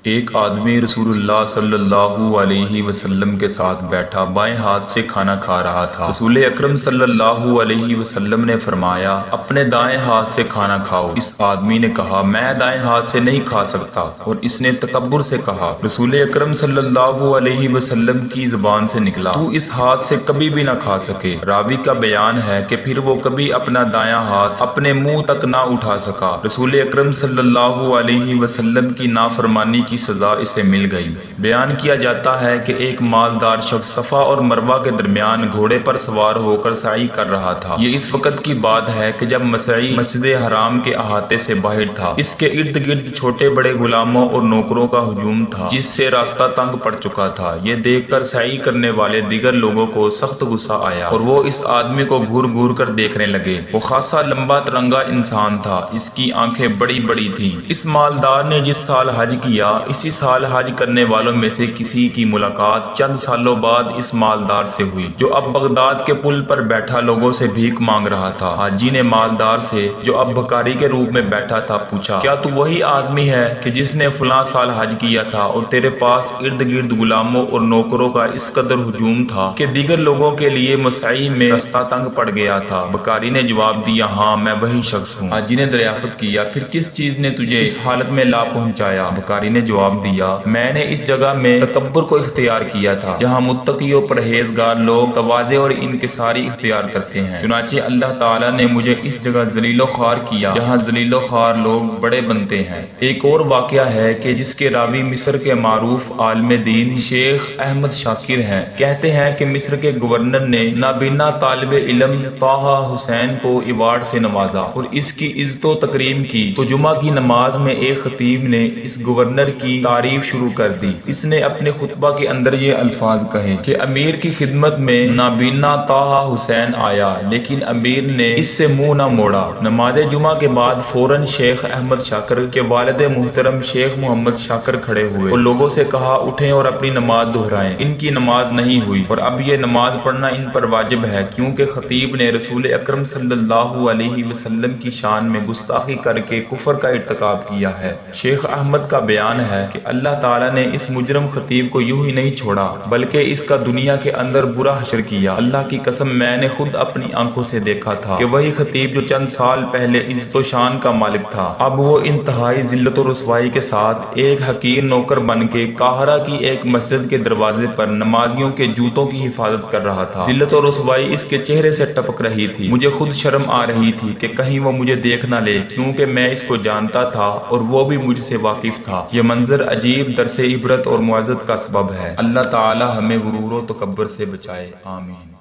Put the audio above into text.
ایک آدمی رسول اللہ صلی اللہ علیہ وسلم کے ساتھ بیٹھا بائیں ہاتھ سے کھانا کھا رہا تھا۔ رسول اکرم صلی اللہ علیہ وسلم نے فرمایا، اپنے دائیں ہاتھ سے کھانا کھاؤ۔ اس آدمی نے کہا، میں دائیں ہاتھ سے نہیں کھا سکتا، اور اس نے تکبر سے کہا۔ رسول اکرم صلی اللہ علیہ وسلم کی زبان سے نکلا، تو اس ہاتھ سے کبھی بھی نہ کھا سکے۔ راوی کا بیان ہے کہ پھر وہ کبھی اپنا دایاں ہاتھ اپنے منہ تک نہ اٹھا سکا۔ رسول اکرم صلی اللہ علیہ وسلم کی نافرمانی کی سزا اسے مل گئی۔ بیان کیا جاتا ہے کہ ایک مالدار شخص صفا اور مروہ کے درمیان گھوڑے پر سوار ہو کر سعی کر رہا تھا۔ یہ اس وقت کی بات ہے کہ جب مسعی مسجد حرام کے احاطے سے باہر تھا۔ اس کے ارد گرد چھوٹے بڑے غلاموں اور نوکروں کا ہجوم تھا، جس سے راستہ تنگ پڑ چکا تھا۔ یہ دیکھ کر سعی کرنے والے دیگر لوگوں کو سخت غصہ آیا، اور وہ اس آدمی کو گھور گھور کر دیکھنے لگے۔ وہ خاصا لمبا ترنگا انسان تھا، اس کی آنکھیں بڑی بڑی تھیں۔ اس مالدار نے جس سال حج کیا، اسی سال حج کرنے والوں میں سے کسی کی ملاقات چند سالوں بعد اس مالدار سے ہوئی، جو اب بغداد کے پل پر بیٹھا لوگوں سے بھیک مانگ رہا تھا۔ حاجی نے مالدار سے، جو اب بھکاری کے روپ میں بیٹھا تھا، پوچھا، کیا تو وہی آدمی ہے کہ جس نے فلاں سال حج کیا تھا، اور تیرے پاس ارد گرد غلاموں اور نوکروں کا اس قدر ہجوم تھا کہ دیگر لوگوں کے لیے مسعی میں راستہ تنگ پڑ گیا تھا؟ بھکاری نے جواب دیا، ہاں میں وہی شخص ہوں۔ حاجی نے دریافت کیا، پھر کس چیز نے تجھے اس حالت میں لا پہنچایا؟ بھکاری نے جواب دیا، میں نے اس جگہ میں تکبر کو اختیار کیا تھا، جہاں متقی و پرہیزگار لوگ تواضع اور انکساری اختیار کرتے ہیں۔ چنانچہ اللہ تعالیٰ نے مجھے اس جگہ ذلیل و خوار کیا، جہاں ذلیل و خوار لوگ بڑے بنتے ہیں۔ ایک اور واقعہ ہے کہ جس کے راوی مصر کے معروف عالم دین شیخ احمد شاکر ہیں۔ کہتے ہیں کہ مصر کے گورنر نے نابینا طالب علم طٰہٰ حسین کو ایوارڈ سے نوازا اور اس کی عزت و تکریم کی، تو جمعہ کی نماز میں ایک خطیب نے اس گورنر کی تعریف شروع کر دی۔ اس نے اپنے خطبہ کے اندر یہ الفاظ کہے کہ امیر کی خدمت میں نابینا طٰہٰ حسین آیا، لیکن امیر نے اس سے منہ نہ موڑا۔ نماز جمعہ کے بعد فوراً شیخ احمد شاکر کے والد محترم شیخ محمد شاکر کھڑے ہوئے اور لوگوں سے کہا، اٹھیں اور اپنی نماز دہرائیں۔ ان کی نماز نہیں ہوئی، اور اب یہ نماز پڑھنا ان پر واجب ہے، کیونکہ خطیب نے رسول اکرم صلی اللہ علیہ وسلم کی شان میں گستاخی کر کے کفر کا ارتکاب کیا ہے۔ شیخ احمد کا بیان ہے کہ اللہ تعالیٰ نے اس مجرم خطیب کو یوں ہی نہیں چھوڑا، بلکہ اس کا دنیا کے اندر برا حشر کیا۔ اللہ کی قسم، میں نے خود اپنی آنکھوں سے دیکھا تھا کہ وہی خطیب جو چند سال پہلے عزت و شان کا مالک تھا، اب وہ انتہائی ذلت و رسوائی کے ساتھ ایک حقیر نوکر بن کے قاہرہ کی ایک مسجد کے دروازے پر نمازیوں کے جوتوں کی حفاظت کر رہا تھا۔ ذلت و رسوائی اس کے چہرے سے ٹپک رہی تھی۔ مجھے خود شرم آ رہی تھی کہ کہیں وہ مجھے دیکھ نہ لے، کیونکہ میں اس کو جانتا تھا اور وہ بھی مجھ سے واقف تھا۔ یہ منظر عجیب، درس عبرت اور معزت کا سبب ہے۔ اللہ تعالی ہمیں غرور و تکبر سے بچائے، آمین۔